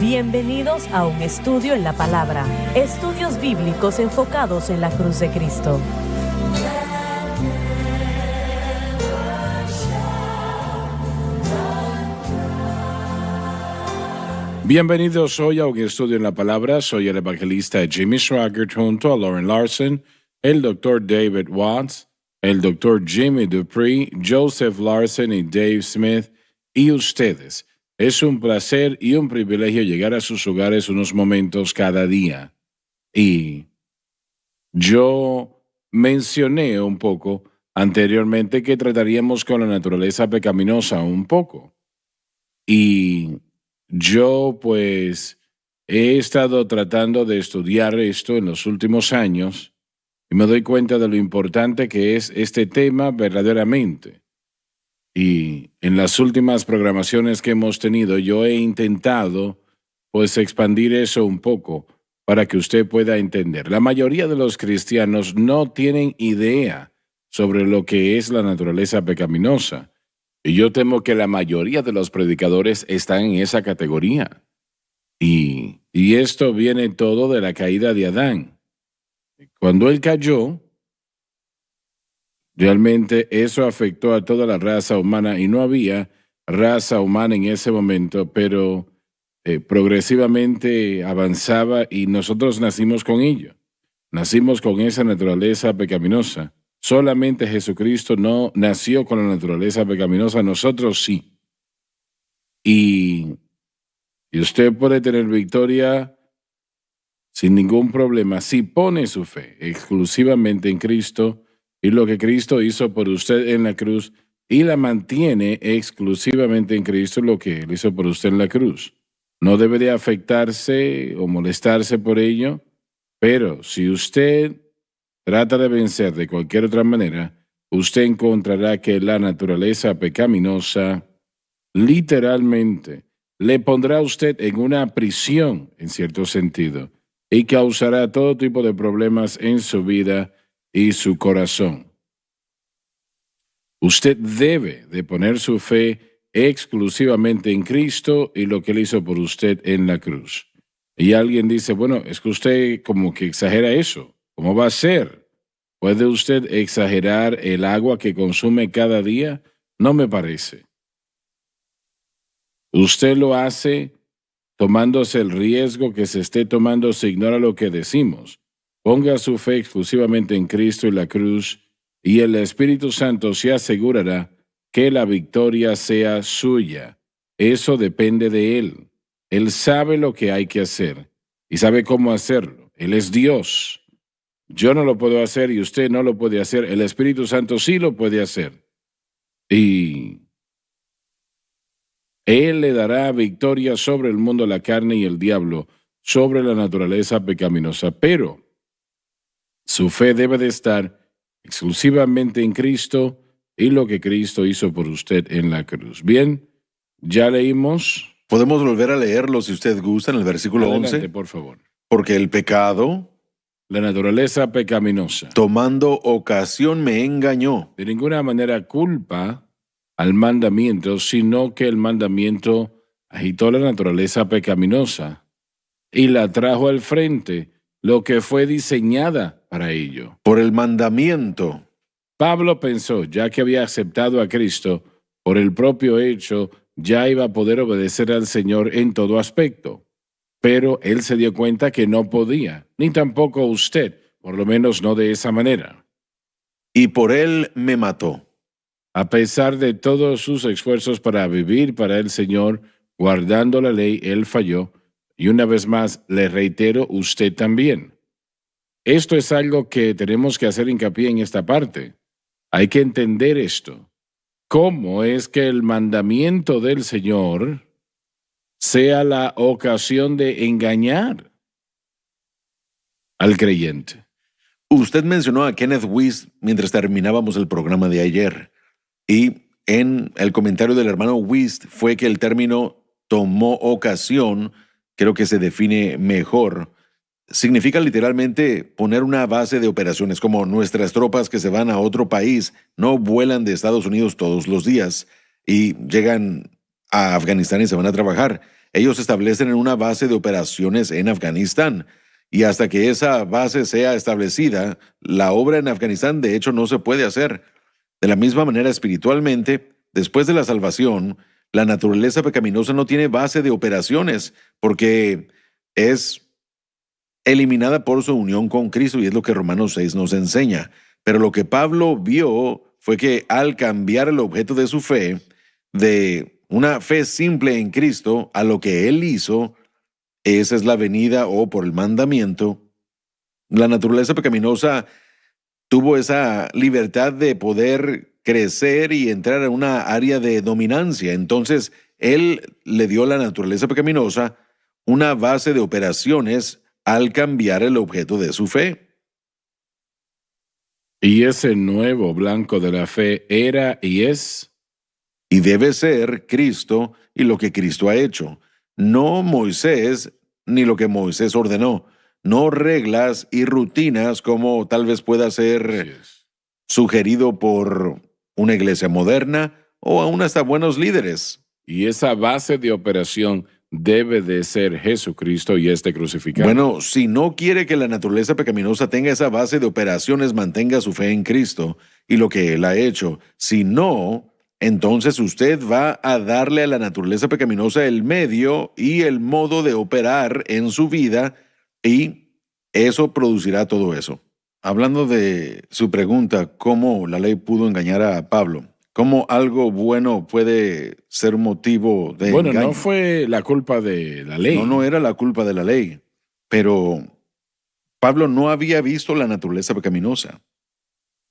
Bienvenidos a un estudio en la palabra. Estudios bíblicos enfocados en la cruz de Cristo. Bienvenidos hoy a un estudio en la palabra. Soy el evangelista Jimmy Swaggart junto a Lauren Larson, el Dr. David Watts, el Dr. Jimmy Dupree, Joseph Larson y Dave Smith y ustedes. Es un placer y un privilegio llegar a sus hogares unos momentos cada día. Y yo mencioné un poco anteriormente que trataríamos con la naturaleza pecaminosa un poco. Y yo pues he estado tratando de estudiar esto en los últimos años y me doy cuenta de lo importante que es este tema verdaderamente. Y en las últimas programaciones que hemos tenido, yo he intentado pues expandir eso un poco para que usted pueda entender. La mayoría de los cristianos no tienen idea sobre lo que es la naturaleza pecaminosa. Y yo temo que la mayoría de los predicadores están en esa categoría. Y esto viene todo de la caída de Adán. Cuando él cayó, realmente eso afectó a toda la raza humana y no había raza humana en ese momento, pero progresivamente avanzaba y nosotros nacimos con ello. Nacimos con esa naturaleza pecaminosa. Solamente Jesucristo no nació con la naturaleza pecaminosa, nosotros sí. Y usted puede tener victoria sin ningún problema si pone su fe exclusivamente en Cristo y lo que Cristo hizo por usted en la cruz y la mantiene exclusivamente en Cristo lo que Él hizo por usted en la cruz. No debe de afectarse o molestarse por ello, pero si usted trata de vencer de cualquier otra manera, usted encontrará que la naturaleza pecaminosa literalmente le pondrá a usted en una prisión, en cierto sentido, y causará todo tipo de problemas en su vida y su corazón. Usted debe de poner su fe exclusivamente en Cristo y lo que Él hizo por usted en la cruz. Y alguien dice, bueno, es que usted como que exagera eso. ¿Cómo va a ser? ¿Puede usted exagerar el agua que consume cada día? No me parece. Usted lo hace tomándose el riesgo que se esté tomando se ignora lo que decimos. Ponga su fe exclusivamente en Cristo y la cruz, y el Espíritu Santo se asegurará que la victoria sea suya. Eso depende de Él. Él sabe lo que hay que hacer y sabe cómo hacerlo. Él es Dios. Yo no lo puedo hacer y usted no lo puede hacer. El Espíritu Santo sí lo puede hacer. Y Él le dará victoria sobre el mundo, la carne y el diablo, sobre la naturaleza pecaminosa. Pero su fe debe de estar exclusivamente en Cristo y lo que Cristo hizo por usted en la cruz. Bien, ya leímos. Podemos volver a leerlo si usted gusta en el versículo Adelante, 11. por favor. Porque el pecado, La naturaleza pecaminosa, tomando ocasión, me engañó. de ninguna manera culpa al mandamiento, sino que el mandamiento agitó la naturaleza pecaminosa y la trajo al frente, lo que fue diseñada para ello. Por el mandamiento, Pablo pensó, ya que había aceptado a Cristo, por el propio hecho, ya iba a poder obedecer al Señor en todo aspecto. Pero él se dio cuenta que no podía, ni tampoco usted, por lo menos no de esa manera. y por él me mató. A pesar de todos sus esfuerzos para vivir para el Señor, guardando la ley, él falló. Y una vez más, le reitero, usted también. Esto es algo que tenemos que hacer hincapié en esta parte. Hay que entender esto. ¿Cómo es que el mandamiento del Señor sea la ocasión de engañar al creyente? Usted mencionó a Kenneth Wuest mientras terminábamos el programa de ayer. Y en el comentario del hermano Wuest fue que el término tomó ocasión, creo que se define mejor, significa literalmente poner una base de operaciones, como nuestras tropas que se van a otro país no vuelan de Estados Unidos todos los días y llegan a Afganistán y se van a trabajar. ellos establecen una base de operaciones en Afganistán. Y hasta que esa base sea establecida, la obra en Afganistán de hecho no se puede hacer. De la misma manera, espiritualmente, después de la salvación, la naturaleza pecaminosa no tiene base de operaciones porque es eliminada por su unión con Cristo, y es lo que Romanos 6 nos enseña. Pero lo que Pablo vio fue que al cambiar el objeto de su fe, de una fe simple en Cristo, a lo que él hizo, esa es la venida o por el mandamiento, la naturaleza pecaminosa tuvo esa libertad de poder crecer y entrar a una área de dominancia. Entonces, él le dio a la naturaleza pecaminosa una base de operaciones al cambiar el objeto de su fe. Y ese nuevo blanco de la fe era y es. Y debe ser Cristo y lo que Cristo ha hecho. No Moisés ni lo que Moisés ordenó. No reglas y rutinas como tal vez pueda ser sugerido por una iglesia moderna o aún hasta buenos líderes. Y esa base de operación debe de ser Jesucristo y este crucificado. Bueno, si no quiere que la naturaleza pecaminosa tenga esa base de operaciones, mantenga su fe en Cristo y lo que Él ha hecho. Si no, entonces usted va a darle a la naturaleza pecaminosa el medio y el modo de operar en su vida, y eso producirá todo eso. Hablando de su pregunta, ¿cómo la ley pudo engañar a Pablo? ¿Cómo algo bueno puede ser un motivo de engaño? No fue la culpa de la ley. No era la culpa de la ley, pero Pablo no había visto la naturaleza pecaminosa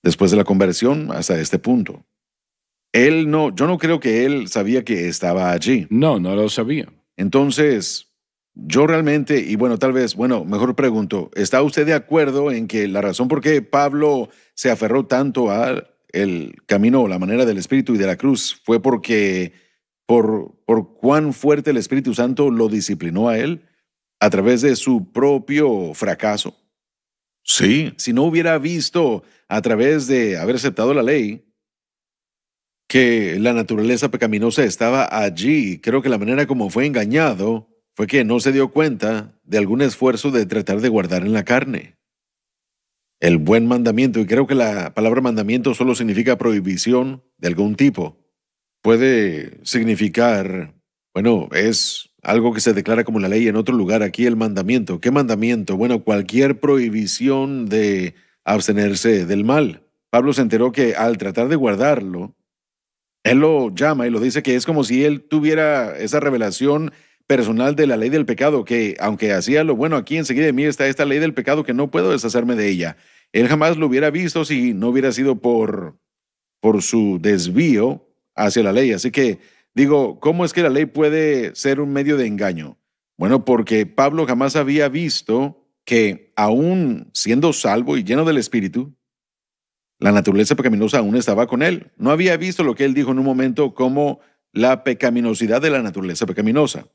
después de la conversión hasta este punto. Yo no creo que él sabía que estaba allí. No lo sabía. Entonces, yo realmente, y bueno, tal vez, mejor pregunto, ¿está usted de acuerdo en que la razón por qué Pablo se aferró tanto al camino o la manera del Espíritu y de la cruz fue porque por cuán fuerte el Espíritu Santo lo disciplinó a él a través de su propio fracaso? Sí, si no hubiera visto a través de haber aceptado la ley que la naturaleza pecaminosa estaba allí, creo que la manera como fue engañado fue que no se dio cuenta de algún esfuerzo de tratar de guardar en la carne el buen mandamiento. Y creo que la palabra mandamiento solo significa prohibición de algún tipo. Puede significar, es algo que se declara como la ley en otro lugar. Aquí el mandamiento. ¿Qué mandamiento? Bueno, cualquier prohibición de abstenerse del mal. Pablo se enteró que al tratar de guardarlo, él lo llama y lo dice que es como si él tuviera esa revelación personal de la ley del pecado, que aunque hacía lo bueno, aquí enseguida de mí está esta ley del pecado que no puedo deshacerme de ella. Él jamás lo hubiera visto si no hubiera sido por su desvío hacia la ley. Así que digo, ¿cómo es que la ley puede ser un medio de engaño? Bueno, porque Pablo jamás había visto que aún siendo salvo y lleno del Espíritu, la naturaleza pecaminosa aún estaba con él. No había visto lo que él dijo en un momento como la pecaminosidad de la naturaleza pecaminosa.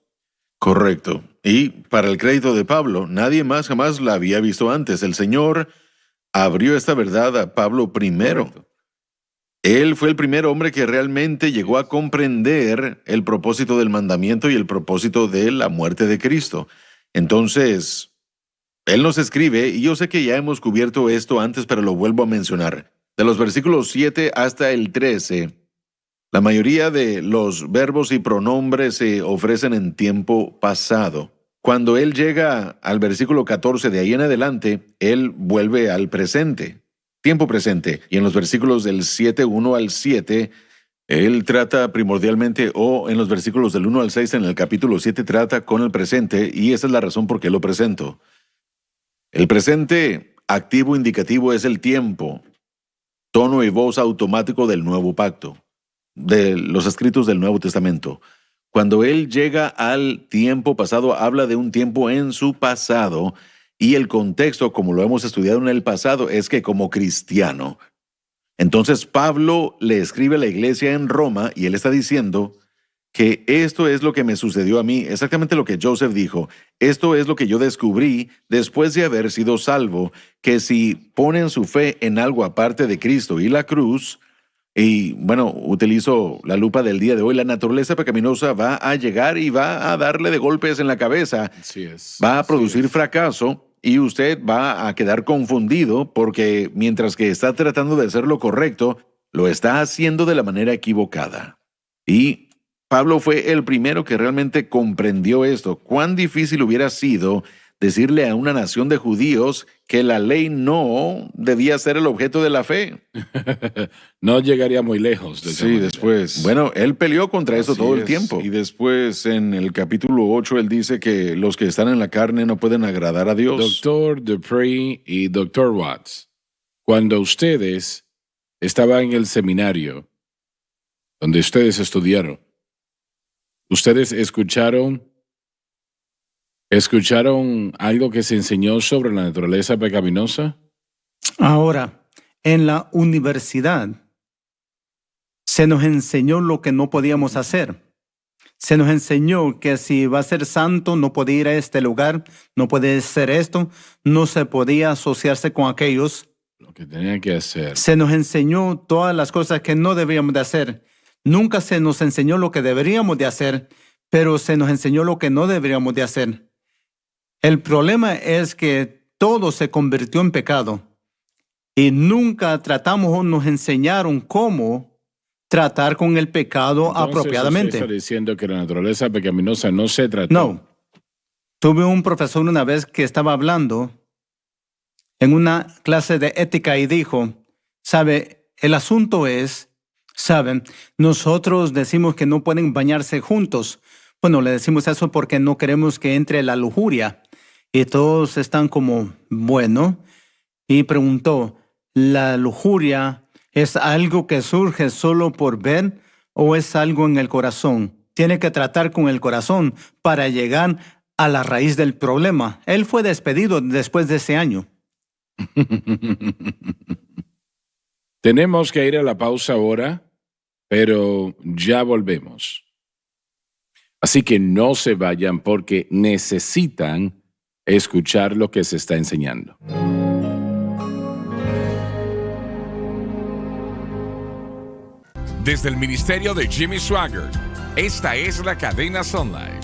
Correcto. Y para el crédito de Pablo, nadie más jamás la había visto antes. El Señor abrió esta verdad a Pablo primero. Correcto. Él fue el primer hombre que realmente llegó a comprender el propósito del mandamiento y el propósito de la muerte de Cristo. Entonces, él nos escribe, y yo sé que ya hemos cubierto esto antes, pero lo vuelvo a mencionar. De los versículos 7 hasta el 13, la mayoría de los verbos y pronombres se ofrecen en tiempo pasado. Cuando él llega al versículo 14, de ahí en adelante, él vuelve al presente, tiempo presente. Y en los versículos del 7:1 al 7, él trata primordialmente, o en los versículos del 1 al 6, en el capítulo 7, trata con el presente, y esa es la razón por qué lo presento. El presente activo indicativo es el tiempo, tono y voz automático del nuevo pacto, de los escritos del Nuevo Testamento. Cuando él llega al tiempo pasado, habla de un tiempo en su pasado, y el contexto, como lo hemos estudiado en el pasado, es que como cristiano. Entonces Pablo le escribe a la iglesia en Roma y él está diciendo que esto es lo que me sucedió a mí, exactamente lo que Joseph dijo. Esto es lo que yo descubrí después de haber sido salvo, que si ponen su fe en algo aparte de Cristo y la cruz, Y bueno, utilizo la lupa del día de hoy. La naturaleza pecaminosa va a llegar y va a darle de golpes en la cabeza. Así es. Va a así producir es. fracaso y usted va a quedar confundido porque mientras que está tratando de hacer lo correcto, lo está haciendo de la manera equivocada. Y Pablo fue el primero que realmente comprendió esto. Cuán difícil hubiera sido decirle a una nación de judíos que la ley no debía ser el objeto de la fe. No llegaría muy lejos de esa Sí, manera. después. Bueno, él peleó contra eso Así todo el es. tiempo. Y después, en el capítulo 8, él dice que los que están en la carne no pueden agradar a Dios. Doctor Dupree y Doctor Watts, cuando ustedes estaban en el seminario donde ustedes estudiaron, ¿ustedes escucharon algo que se enseñó sobre la naturaleza pecaminosa? Ahora, en la universidad se nos enseñó lo que no podíamos hacer. Se nos enseñó que si va a ser santo no podía ir a este lugar, no puede hacer esto, no se podía asociarse con aquellos. Lo que tenían que hacer. Se nos enseñó todas las cosas que no debíamos de hacer. Nunca se nos enseñó lo que deberíamos de hacer, pero se nos enseñó lo que no deberíamos de hacer. El problema es que todo se convirtió en pecado y nunca tratamos o nos enseñaron cómo tratar con el pecado Entonces, apropiadamente. usted está diciendo que la naturaleza pecaminosa no se trató. No. Tuve un profesor una vez que estaba hablando en una clase de ética y dijo, sabe, el asunto es, saben, nosotros decimos que no pueden bañarse juntos. Bueno, le decimos eso porque no queremos que entre la lujuria. Y todos están como, bueno, y preguntó, ¿la lujuria es algo que surge solo por ver o es algo en el corazón? Tiene que tratar con el corazón para llegar a la raíz del problema. Él fue despedido después de ese año. Tenemos que ir a la pausa ahora, pero ya volvemos. Así que no se vayan porque necesitan escuchar lo que se está enseñando. Desde el ministerio de Jimmy Swaggart, esta es la cadena Sun Life.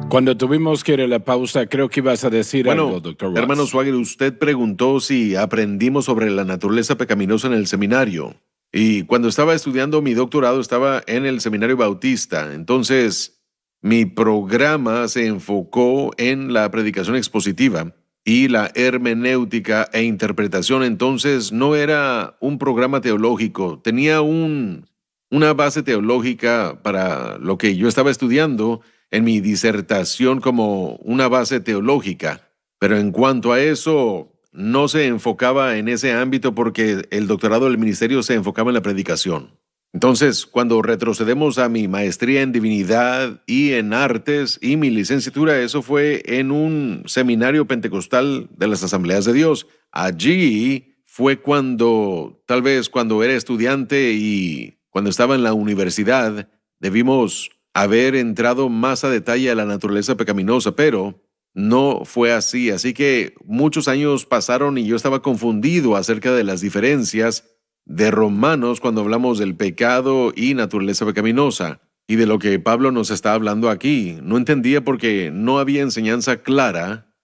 Cuando tuvimos que ir a la pausa, creo que ibas a decir algo, Bueno, doctor Watts. hermano Swagger, usted preguntó si aprendimos sobre la naturaleza pecaminosa en el seminario. Y cuando estaba estudiando mi doctorado, estaba en el seminario bautista. Entonces, mi programa se enfocó en la predicación expositiva y la hermenéutica e interpretación. Entonces, no era un programa teológico. Tenía una base teológica para lo que yo estaba estudiando en mi disertación como una base teológica, pero en cuanto a eso, no se enfocaba en ese ámbito porque el doctorado del ministerio se enfocaba en la predicación. Entonces, cuando retrocedemos a mi maestría en divinidad y en artes y mi licenciatura, eso fue en un seminario pentecostal de las Asambleas de Dios. Allí fue cuando, tal vez cuando era estudiante y cuando estaba en la universidad, debimos haber entrado más a detalle a la naturaleza pecaminosa, pero no fue así. Así que muchos años pasaron y yo estaba confundido acerca de las diferencias de Romanos cuando hablamos del pecado y naturaleza pecaminosa y de lo que Pablo nos está hablando aquí. No entendía porque no había enseñanza clara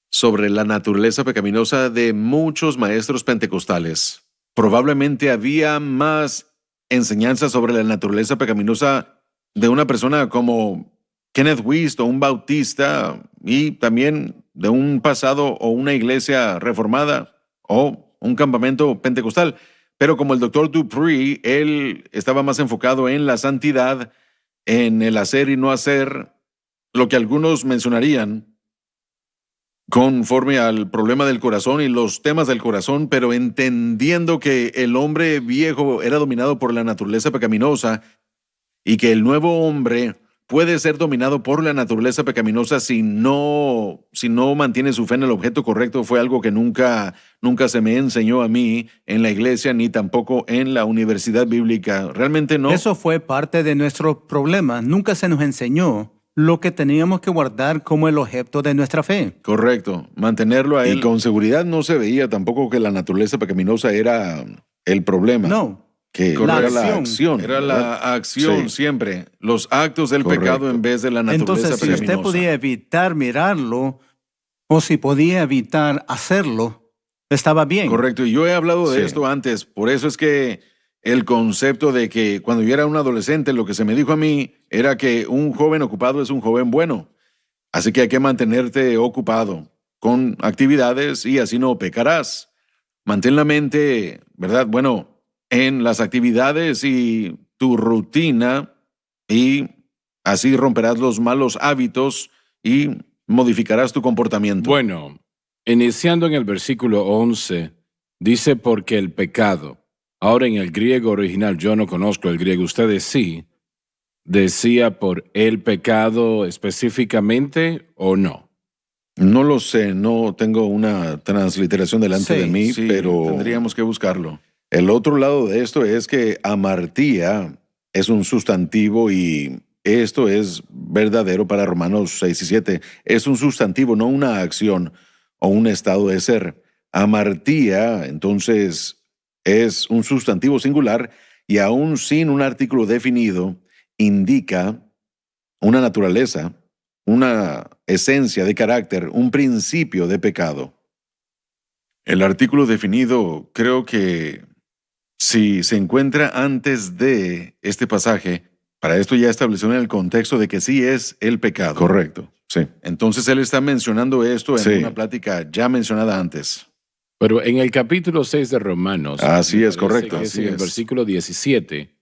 sobre la naturaleza pecaminosa de muchos maestros pentecostales. Probablemente había más enseñanza sobre la naturaleza pecaminosa de una persona como Kenneth Wuest o un bautista y también de un pasado o una iglesia reformada o un campamento pentecostal. Pero como el doctor Dupree, él estaba más enfocado en la santidad, en el hacer y no hacer, lo que algunos mencionarían conforme al problema del corazón y los temas del corazón, pero entendiendo que el hombre viejo era dominado por la naturaleza pecaminosa y que el nuevo hombre puede ser dominado por la naturaleza pecaminosa si no mantiene su fe en el objeto correcto, fue algo que nunca se me enseñó a mí en la iglesia ni tampoco en la universidad bíblica. Realmente no. Eso fue parte de nuestro problema. Nunca se nos enseñó lo que teníamos que guardar como el objeto de nuestra fe. Correcto, mantenerlo a él. Y con seguridad no se veía tampoco que la naturaleza pecaminosa era el problema. No. Que La era la acción. acción. Era la ¿verdad? acción Sí. siempre. Los actos del Correcto. pecado en vez de la naturaleza Entonces, si pecaminosa. usted podía evitar mirarlo, o si podía evitar hacerlo, estaba bien. Correcto, y yo he hablado de Sí. esto antes. Por eso es que el concepto de que cuando yo era un adolescente, lo que se me dijo a mí era que un joven ocupado es un joven bueno. Así que hay que mantenerte ocupado con actividades y así no pecarás. Mantén la mente, ¿verdad? Bueno, en las actividades y tu rutina, y así romperás los malos hábitos y modificarás tu comportamiento. Bueno, iniciando en el versículo 11, dice porque el pecado, ahora en el griego original, yo no conozco el griego, ustedes sí, decía por el pecado específicamente o no. No lo sé, no tengo una transliteración delante Sí, de mí, sí, pero tendríamos que buscarlo. El otro lado de esto es que amartía es un sustantivo y esto es verdadero para Romanos 6 y 7. Es un sustantivo, no una acción o un estado de ser. Amartía, entonces, es un sustantivo singular y aún sin un artículo definido, indica una naturaleza, una esencia de carácter, un principio de pecado. El artículo definido creo que si se encuentra antes de este pasaje, para esto ya estableció en el contexto de que sí es el pecado. Correcto, sí. Entonces él está mencionando esto en Sí. una plática ya mencionada antes. Pero en el capítulo 6 de Romanos, Así me es, parece correcto, que es así en el es. versículo 17,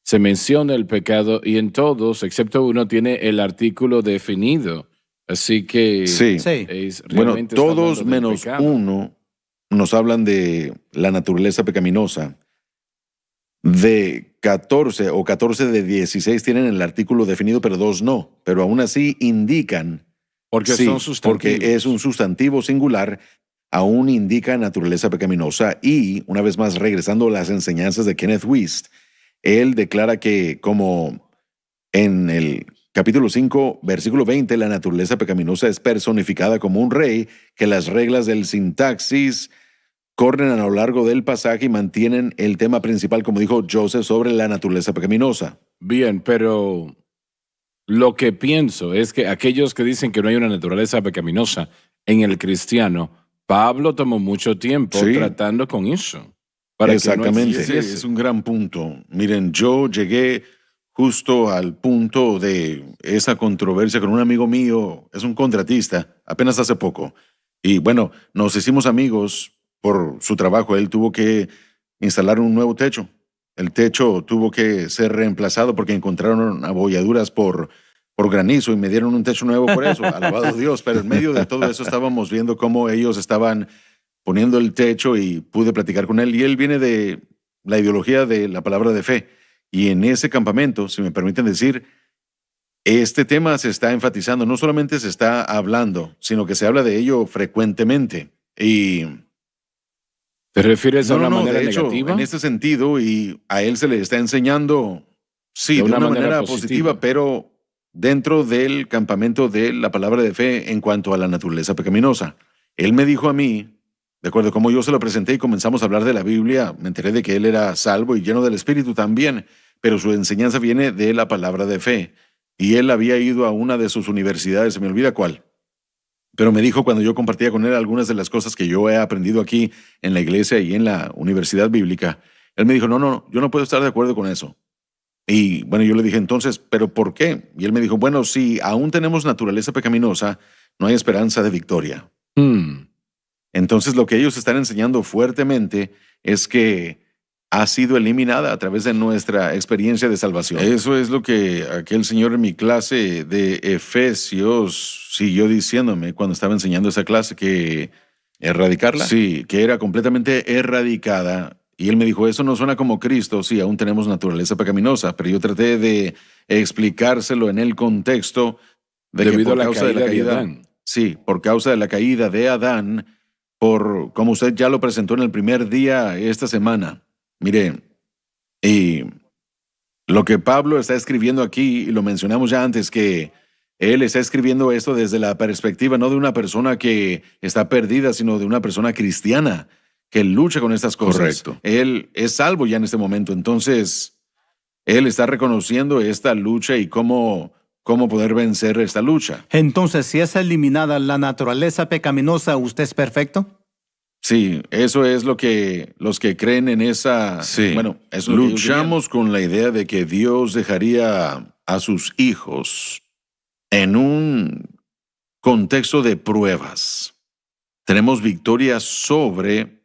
se menciona el pecado y en todos, excepto uno, tiene el artículo definido. Así que Sí. Sí. es, Bueno, realmente está todos hablando del menos pecado. uno nos hablan de la naturaleza pecaminosa. De 14 o 14 de 16 tienen el artículo definido, pero dos no. Pero aún así indican, Porque sí, son sustantivos. porque es un sustantivo singular, aún indica naturaleza pecaminosa. Y, una vez más, regresando a las enseñanzas de Kenneth Wuest, él declara que, como en el capítulo 5, versículo 20, la naturaleza pecaminosa es personificada como un rey, que las reglas del sintaxis corren a lo largo del pasaje y mantienen el tema principal, como dijo Joseph, sobre la naturaleza pecaminosa. Bien, pero lo que pienso es que aquellos que dicen que no hay una naturaleza pecaminosa en el cristiano, Pablo tomó mucho tiempo Sí. tratando con eso. Para Exactamente. Que no Ese existiese. es un gran punto. Miren, yo llegué justo al punto de esa controversia con un amigo mío, es un contratista, apenas hace poco. Y bueno, nos hicimos amigos por su trabajo. Él tuvo que instalar un nuevo techo. El techo tuvo que ser reemplazado porque encontraron abolladuras por granizo y me dieron un techo nuevo por eso. Alabado Dios. Pero en medio de todo eso estábamos viendo cómo ellos estaban poniendo el techo y pude platicar con él. Y él viene de la ideología de la palabra de fe. Y en ese campamento, si me permiten decir, este tema se está enfatizando, no solamente se está hablando, sino que se habla de ello frecuentemente. Y ¿Te refieres a una no, manera de hecho, negativa? en este sentido, y a él se le está enseñando, sí, de una manera positiva, pero dentro del campamento de la palabra de fe en cuanto a la naturaleza pecaminosa. Él me dijo a mí, de acuerdo a cómo yo se lo presenté y comenzamos a hablar de la Biblia, me enteré de que él era salvo y lleno del Espíritu también, pero su enseñanza viene de la palabra de fe. Y él había ido a una de sus universidades, se me olvida cuál, pero me dijo cuando yo compartía con él algunas de las cosas que yo he aprendido aquí en la iglesia y en la universidad bíblica, él me dijo, no, yo no puedo estar de acuerdo con eso. Y bueno, yo le dije entonces, ¿pero por qué? Y él me dijo, bueno, si aún tenemos naturaleza pecaminosa, no hay esperanza de victoria. Entonces lo que ellos están enseñando fuertemente es que ha sido eliminada a través de nuestra experiencia de salvación. Eso es lo que aquel señor en mi clase de Efesios siguió diciéndome cuando estaba enseñando esa clase, que ¿erradicarla? Sí, que era completamente erradicada. Y él me dijo, eso no suena como Cristo, sí, aún tenemos naturaleza pecaminosa, pero yo traté de explicárselo en el contexto de que Debido por a la causa de la caída de caída, Adán. sí, por causa de la caída de Adán, por como usted ya lo presentó en el primer día esta semana. Mire, y lo que Pablo está escribiendo aquí, y lo mencionamos ya antes, que él está escribiendo esto desde la perspectiva no de una persona que está perdida, sino de una persona cristiana que lucha con estas cosas. Correcto. Él es salvo ya en este momento, entonces él está reconociendo esta lucha y cómo poder vencer esta lucha. Entonces, si es eliminada la naturaleza pecaminosa, ¿usted es perfecto? Sí, eso es lo que los que creen en esa... Sí. Bueno, eso es lo que ellos Luchamos con la idea de que Dios dejaría a sus hijos en un contexto de pruebas. Tenemos victoria sobre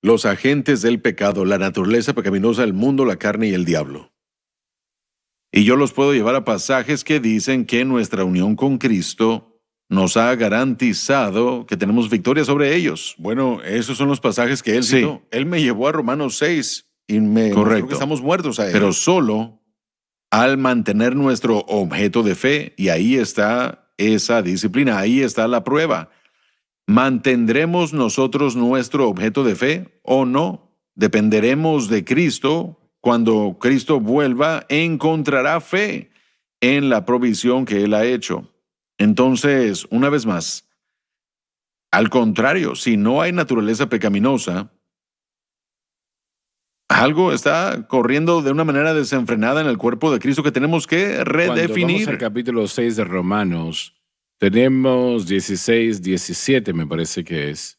los agentes del pecado, la naturaleza pecaminosa, el mundo, la carne y el diablo. Y yo los puedo llevar a pasajes que dicen que nuestra unión con Cristo nos ha garantizado que tenemos victoria sobre ellos. Bueno, esos son los pasajes que él Sí. citó. Él me llevó a Romanos 6 y me Correcto. mostró que estamos muertos a él. Pero solo al mantener nuestro objeto de fe, y ahí está esa disciplina, ahí está la prueba. ¿Mantendremos nosotros nuestro objeto de fe o no? Dependeremos de Cristo. Cuando Cristo vuelva, encontrará fe en la provisión que Él ha hecho. Entonces, una vez más, al contrario, si no hay naturaleza pecaminosa, algo está corriendo de una manera desenfrenada en el cuerpo de Cristo que tenemos que Cuando vamos redefinir. al capítulo 6 de Romanos, tenemos 16, 17, me parece que es,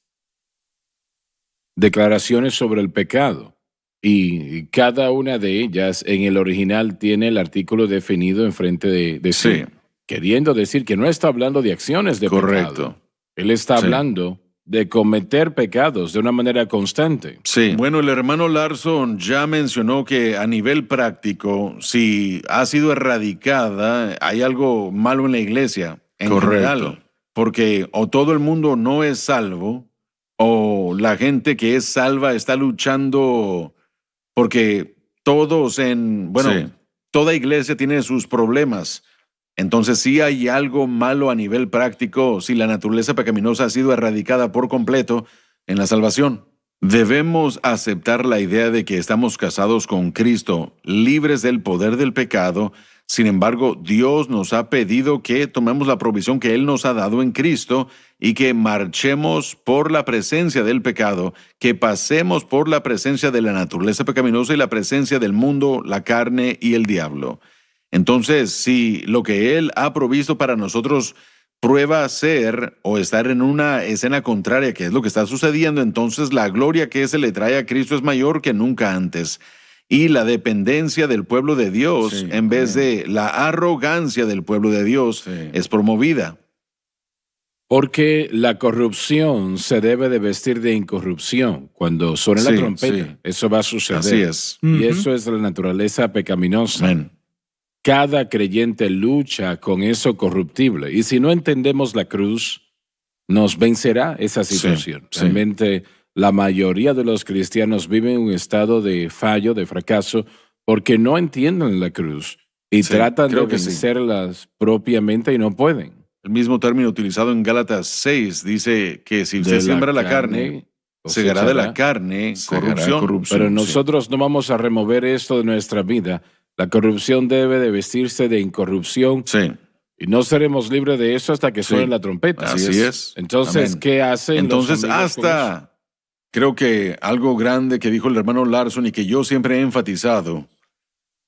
declaraciones sobre el pecado. Y cada una de ellas en el original tiene el artículo definido enfrente de sí, Sí. queriendo decir que no está hablando de acciones de Correcto. pecado. Él está Sí. hablando de cometer pecados de una manera constante. Sí. Bueno, el hermano Larson ya mencionó que a nivel práctico, si ha sido erradicada, hay algo malo en la iglesia en Correcto. general, porque o todo el mundo no es salvo, o la gente que es salva está luchando porque todos Sí. toda iglesia tiene sus problemas. Entonces sí hay algo malo a nivel práctico si la naturaleza pecaminosa ha sido erradicada por completo en la salvación. Debemos aceptar la idea de que estamos casados con Cristo, libres del poder del pecado. Sin embargo, Dios nos ha pedido que tomemos la provisión que Él nos ha dado en Cristo y que marchemos por la presencia del pecado, que pasemos por la presencia de la naturaleza pecaminosa y la presencia del mundo, la carne y el diablo. Entonces, si lo que Él ha provisto para nosotros prueba ser o estar en una escena contraria, que es lo que está sucediendo, entonces la gloria que se le trae a Cristo es mayor que nunca antes. Y la dependencia del pueblo de Dios, Sí, en vez de la arrogancia del pueblo de Dios, Sí. es promovida. Porque la corrupción se debe de vestir de incorrupción. Cuando suene la Sí, trompeta, sí. eso va a suceder. Así es. Y Ujú. eso es la naturaleza pecaminosa. Amén. Cada creyente lucha con eso corruptible. Y si no entendemos la cruz, nos vencerá esa situación. sí. Realmente la mayoría de los cristianos viven en un estado de fallo, de fracaso, porque no entienden la cruz y Sí, tratan de creo que sí. vencerlas propiamente y no pueden. El mismo término utilizado en Gálatas 6 dice que si usted siembra la carne, segará de la carne corrupción. Pero nosotros no vamos a remover esto de nuestra vida. La corrupción debe de vestirse de incorrupción Sí. y no seremos libres de eso hasta que suene Sí. la trompeta. Así es. Entonces, Amén. ¿qué hacen Entonces, los amigos con eso? hasta creo que algo grande que dijo el hermano Larson y que yo siempre he enfatizado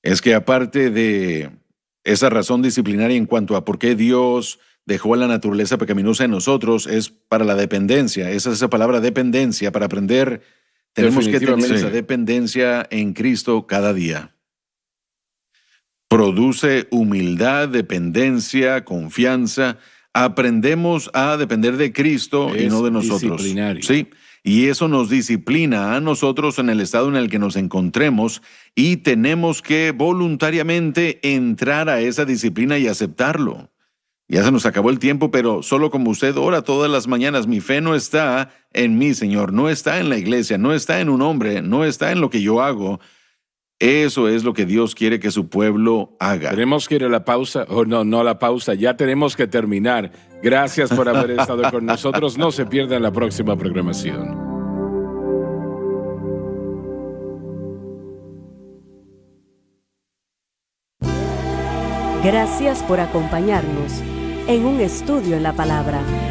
es que aparte de esa razón disciplinaria en cuanto a por qué Dios dejó la naturaleza pecaminosa en nosotros, es para la dependencia. Esa es esa palabra dependencia. Para aprender, tenemos que tener Definitivamente. esa dependencia en Cristo cada día. Produce humildad, dependencia, confianza. Aprendemos a depender de Cristo y Es no de nosotros. disciplinario. Sí, y eso nos disciplina a nosotros en el estado en el que nos encontremos y tenemos que voluntariamente entrar a esa disciplina y aceptarlo. Ya se nos acabó el tiempo, pero solo como usted ora todas las mañanas, mi fe no está en mí, Señor, no está en la iglesia, no está en un hombre, no está en lo que yo hago. Eso es lo que Dios quiere que su pueblo haga. Tenemos que ir a la pausa, o no a la pausa, ya tenemos que terminar. Gracias por haber estado con nosotros. No se pierdan la próxima programación. Gracias por acompañarnos. en un estudio en la palabra.